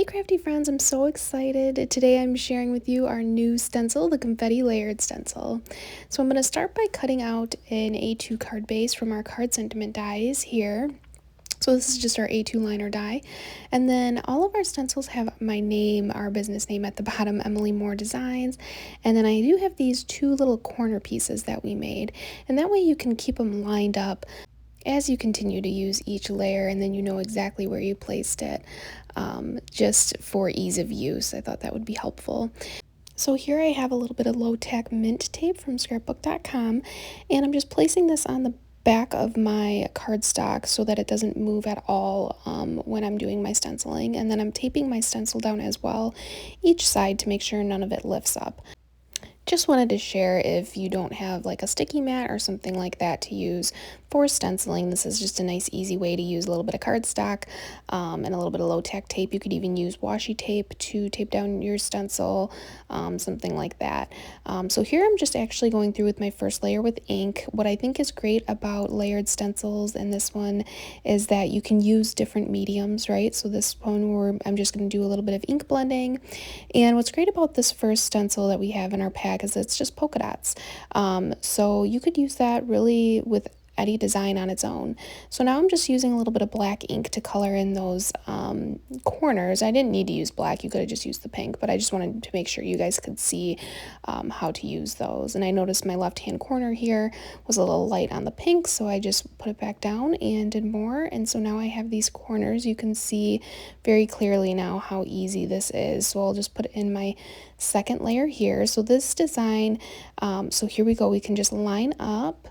crafty friends, I'm so excited. Today I'm sharing with you our new stencil, the Confetti layered stencil. So I'm going to start by cutting out an A2 card base from our card sentiment dies here. So this is just our A2 liner die. And then all of our stencils have my name, our business name at the bottom, Emily Moore Designs. And then I do have these two little corner pieces that we made. And that way you can keep them lined up as you continue to use each layer, and then you know exactly where you placed it, just for ease of use. I thought that would be helpful. So here I have a little bit of low-tack mint tape from scrapbook.com, and I'm just placing this on the back of my cardstock so that it doesn't move at all when I'm doing my stenciling. And then I'm taping my stencil down as well, each side, to make sure none of it lifts up. Just wanted to share, if you don't have like a sticky mat or something like that to use for stenciling, this is just a nice easy way to use a little bit of cardstock and a little bit of low-tack tape. You could even use washi tape to tape down your stencil, something like that. So here I'm just actually going through with my first layer with ink. What I think is great about layered stencils and this one is that you can use different mediums, right? So this one I'm just going to do a little bit of ink blending. And what's great about this first stencil that we have in our pack is it's just polka dots. So you could use that really with any design on its own. So now I'm just using a little bit of black ink to color in those corners. I didn't need to use black, you could have just used the pink, but I just wanted to make sure you guys could see how to use those. And I noticed my left hand corner here was a little light on the pink, so I just put it back down and did more. And so now I have these corners. You can see very clearly now how easy this is. So I'll just put in my second layer here. So this design, so here we go, we can just line up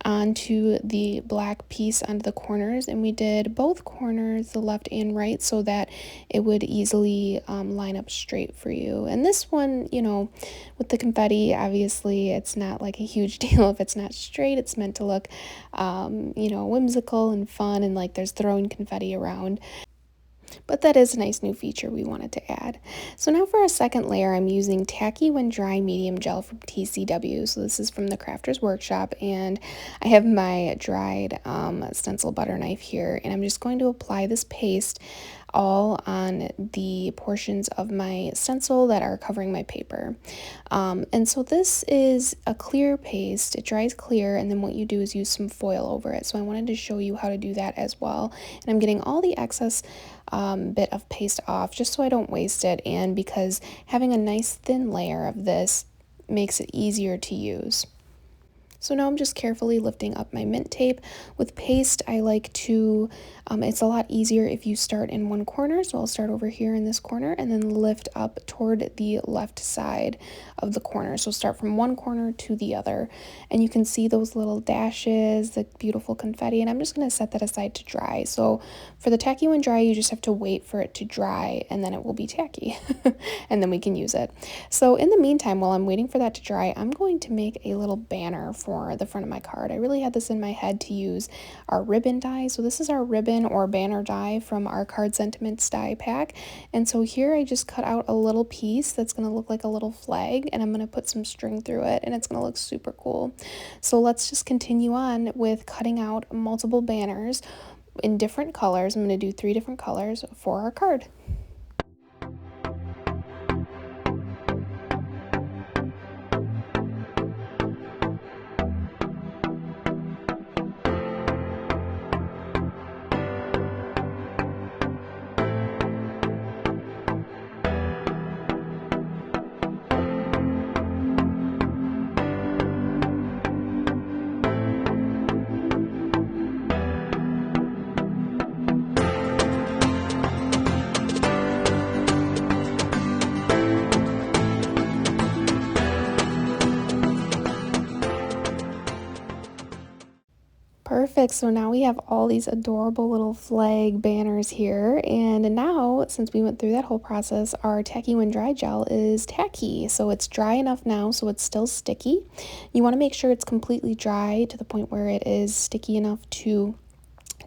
onto the black piece onto the corners, and we did both corners, the left and right, so that it would easily line up straight for you. And this one, you know, with the confetti, obviously it's not like a huge deal if it's not straight. It's meant to look you know, whimsical and fun, and like there's throwing confetti around. But that is a nice new feature we wanted to add. So now for a second layer, I'm using Tacky When Dry Medium Gel from TCW. So this is from the Crafter's Workshop, and I have my dried stencil butter knife here, and I'm just going to apply this paste all on the portions of my stencil that are covering my paper. And so this is a clear paste. It dries clear, and then what you do is use some foil over it. So I wanted to show you how to do that as well. And I'm getting all the excess bit of paste off just so I don't waste it, and because having a nice thin layer of this makes it easier to use. So now I'm just carefully lifting up my mint tape. With paste, I like to, it's a lot easier if you start in one corner. So I'll start over here in this corner and then lift up toward the left side of the corner. So start from one corner to the other. And you can see those little dashes, the beautiful confetti, and I'm just gonna set that aside to dry. So for the tacky when dry, you just have to wait for it to dry and then it will be tacky and then we can use it. So in the meantime, while I'm waiting for that to dry, I'm going to make a little banner for the front of my card. I really had this in my head to use our ribbon die. So this is our ribbon or banner die from our card sentiments die pack. And so here I just cut out a little piece that's going to look like a little flag, and I'm going to put some string through it, and it's going to look super cool. So let's just continue on with cutting out multiple banners in different colors. I'm going to do 3 different colors for our card. Perfect. So now we have all these adorable little flag banners here. And now, since we went through that whole process, our Tacky When Dry gel is tacky. So it's dry enough now so it's still sticky. You want to make sure it's completely dry to the point where it is sticky enough to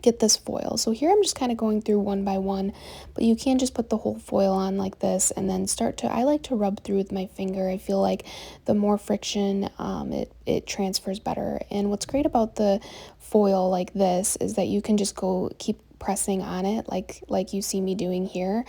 get this foil. So here I'm just kind of going through one by one, but you can just put the whole foil on like this and then start to, I like to rub through with my finger. I feel like the more friction, it transfers better. And what's great about the foil like this is that you can just go keep pressing on it like you see me doing here,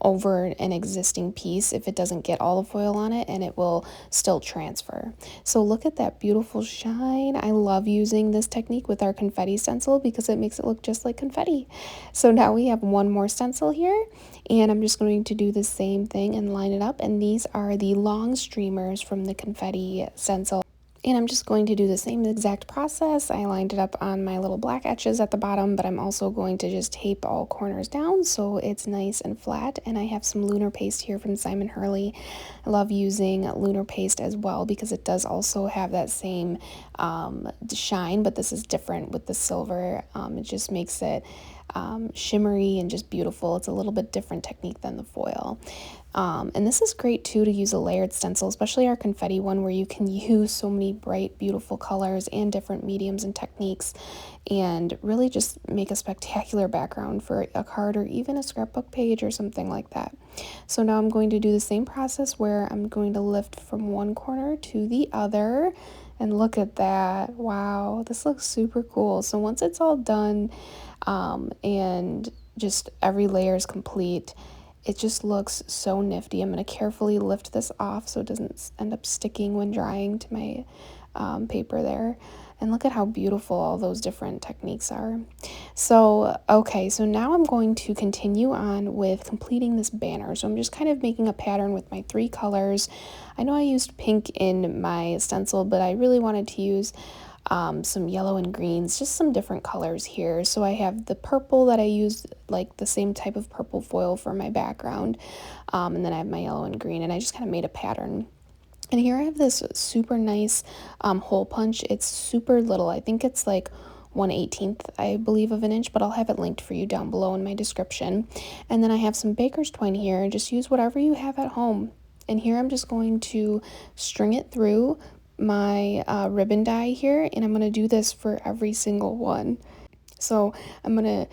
over an existing piece if it doesn't get all the foil on it, and it will still transfer. So look at that beautiful shine. I love using this technique with our confetti stencil because it makes it look just like confetti. So now we have one more stencil here, and I'm just going to do the same thing and line it up, and these are the long streamers from the confetti stencil. And I'm just going to do the same exact process. I lined it up on my little black etches at the bottom, but I'm also going to just tape all corners down so it's nice and flat. And I have some lunar paste here from Simon Hurley. I love using lunar paste as well because it does also have that same shine, but this is different with the silver. It just makes it shimmery and just beautiful. It's a little bit different technique than the foil. And this is great too to use a layered stencil, especially our confetti one where you can use so many bright, beautiful colors and different mediums and techniques and really just make a spectacular background for a card or even a scrapbook page or something like that. So now I'm going to do the same process where I'm going to lift from one corner to the other. And look at that. Wow, this looks super cool. So once it's all done, and just every layer is complete, it just looks so nifty. I'm going to carefully lift this off so it doesn't end up sticking when drying to my paper there. And look at how beautiful all those different techniques are. So, okay, so now I'm going to continue on with completing this banner. So I'm just kind of making a pattern with my 3 colors. I know I used pink in my stencil, but I really wanted to use some yellow and greens, just some different colors here. So I have the purple that I used, like the same type of purple foil for my background, and then I have my yellow and green, and I just kind of made a pattern. And here I have this super nice hole punch. It's super little. I think it's like 1/18, I believe, of an inch, but I'll have it linked for you down below in my description. And then I have some baker's twine here. Just use whatever you have at home. And here I'm just going to string it through my ribbon die here, and I'm going to do this for every single one. So I'm going to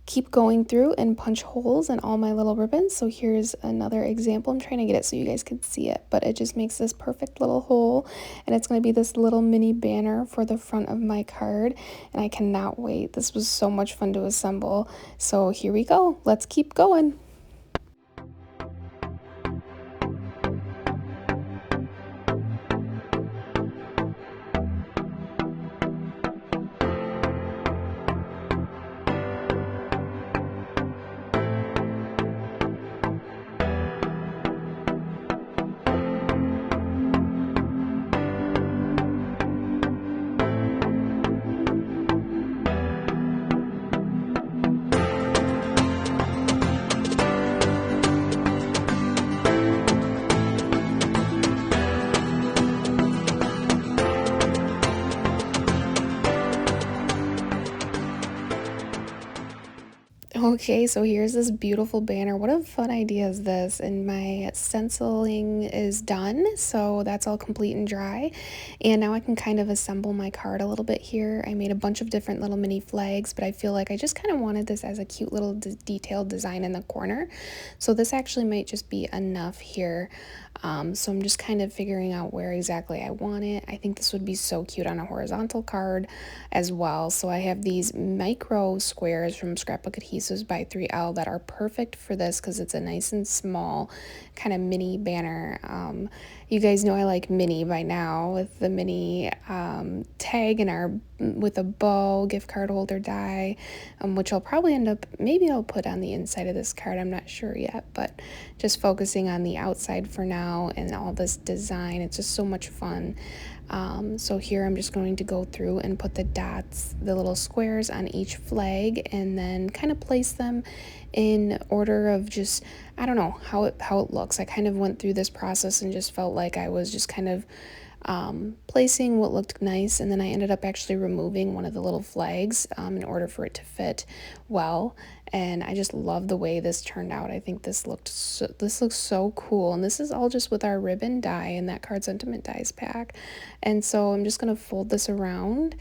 keep going through and punch holes in all my little ribbons. So here's another example. I'm trying to get it so you guys can see it, but it just makes this perfect little hole, and it's going to be this little mini banner for the front of my card, and I cannot wait. This was so much fun to assemble. So here we go. Let's keep going. Okay, so here's this beautiful banner. What a fun idea is this? And my stenciling is done, so that's all complete and dry. And now I can kind of assemble my card a little bit here. I made a bunch of different little mini flags, but I feel like I just kind of wanted this as a cute little detailed design in the corner. So this actually might just be enough here. So I'm just kind of figuring out where exactly I want it. I think this would be so cute on a horizontal card as well. So I have these micro squares from Scrapbook Adhesives by 3L that are perfect for this because it's a nice and small kind of mini banner. You guys know I like mini by now with the mini tag and our with a bow gift card holder die, which I'll probably end up, maybe I'll put on the inside of this card. I'm not sure yet, but just focusing on the outside for now and all this design. It's just so much fun. So here I'm just going to go through and put the dots, the little squares on each flag, and then kind of place them in order of just, I don't know how it looks. I kind of went through this process and just felt like I was just kind of placing what looked nice, and then I ended up actually removing one of the little flags in order for it to fit well. And I just love the way this turned out. I think this looks so cool, and this is all just with our ribbon die and that card sentiment dies pack. And so I'm just gonna fold this around,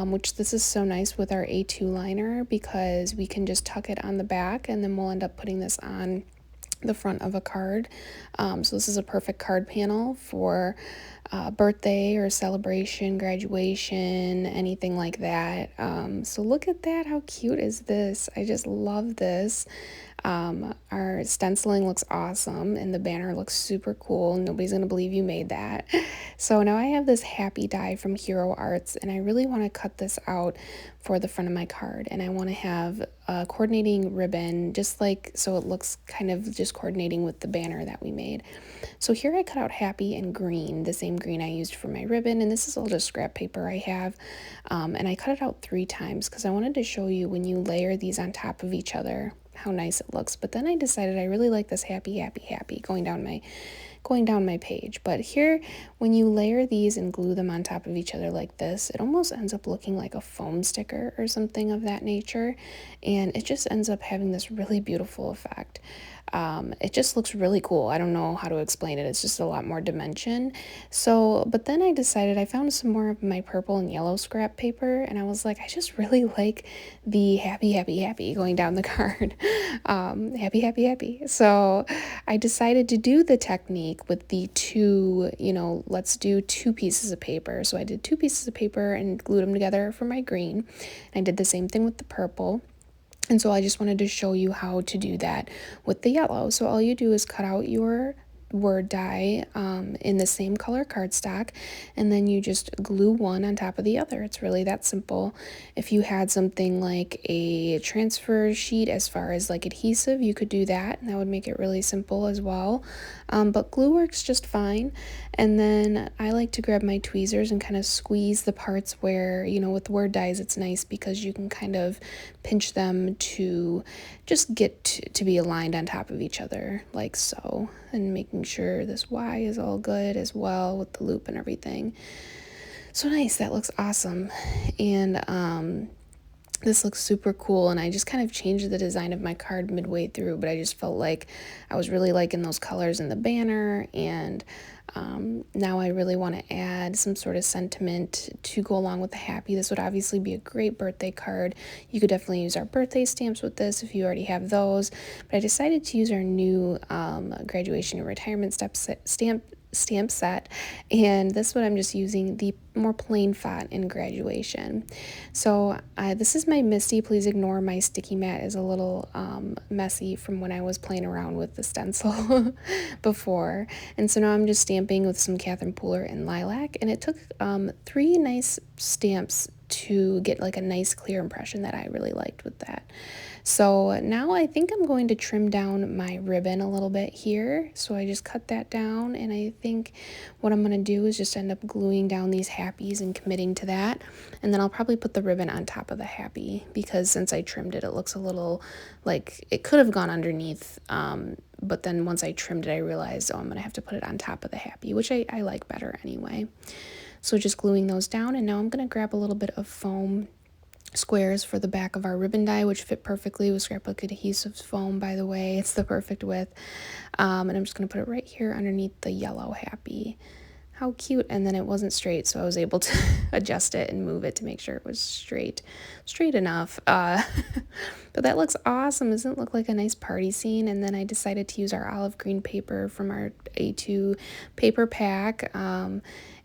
which this is so nice with our A2 liner because we can just tuck it on the back, and then we'll end up putting this on the front of a card. So this is a perfect card panel for birthday or celebration, graduation, anything like that. So look at that. How cute is this? I just love this. Our stenciling looks awesome and the banner looks super cool. Nobody's gonna believe you made that. So now I have this happy die from Hero Arts, and I really want to cut this out for the front of my card, and I want to have a coordinating ribbon, just like so it looks kind of just coordinating with the banner that we made. So here I cut out happy and green, the same green I used for my ribbon, and this is all just scrap paper I have. And I cut it out 3 times because I wanted to show you when you layer these on top of each other how nice it looks. But then I decided I really like this happy, happy, happy going down my page. But here, when you layer these and glue them on top of each other like this, it almost ends up looking like a foam sticker or something of that nature, and it just ends up having this really beautiful effect. It just looks really cool. I don't know how to explain it. It's just a lot more dimension. So, but then I decided I found some more of my purple and yellow scrap paper, and I was like, I just really like the happy, happy, happy going down the card. Happy, happy, happy. So I decided to do the technique with the two, let's do 2 pieces of paper. So I did 2 pieces of paper and glued them together for my green. I did the same thing with the purple. And so I just wanted to show you how to do that with the yellow. So all you do is cut out your word die in the same color cardstock, and then you just glue one on top of the other. It's really that simple. If you had something like a transfer sheet as far as like adhesive, you could do that, and that would make it really simple as well. But glue works just fine. And then I like to grab my tweezers and kind of squeeze the parts where, with word dies, it's nice because you can kind of pinch them to just get to be aligned on top of each other like so, and making sure this Y is all good as well with the loop and everything. So nice, that looks awesome. And this looks super cool, and I just kind of changed the design of my card midway through, but I just felt like I was really liking those colors in the banner, and now I really want to add some sort of sentiment to go along with the happy. This would obviously be a great birthday card. You could definitely use our birthday stamps with this if you already have those, but I decided to use our new graduation and retirement stamp set, and this one I'm just using the more plain font in graduation. So this is my Misty. Please ignore my sticky mat is a little messy from when I was playing around with the stencil before, and so now I'm just stamping with some Catherine Pooler and lilac, and it took 3 nice stamps to get like a nice clear impression that I really liked with that. So now I think I'm going to trim down my ribbon a little bit here. So I just cut that down, and I think what I'm going to do is just end up gluing down these happies and committing to that. And then I'll probably put the ribbon on top of the happy, because since I trimmed it, it looks a little like it could have gone underneath. But then once I trimmed it, I realized, I'm going to have to put it on top of the happy, which I like better anyway. So just gluing those down, and now I'm going to grab a little bit of foam squares for the back of our ribbon die, which fit perfectly with scrapbook adhesive foam, by the way. It's the perfect width. And I'm just going to put it right here underneath the yellow happy. How cute. And then it wasn't straight, so I was able to adjust it and move it to make sure it was straight enough. But that looks awesome. Doesn't it look like a nice party scene? And then I decided to use our olive green paper from our A2 paper pack,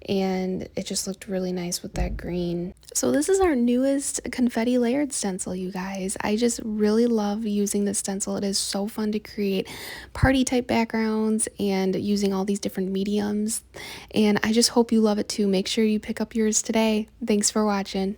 and it just looked really nice with that green. So this is our newest confetti layered stencil, you guys. I just really love using this stencil. It is so fun to create party type backgrounds and using all these different mediums, and I just hope you love it too. Make sure you pick up yours today. Thanks for watching.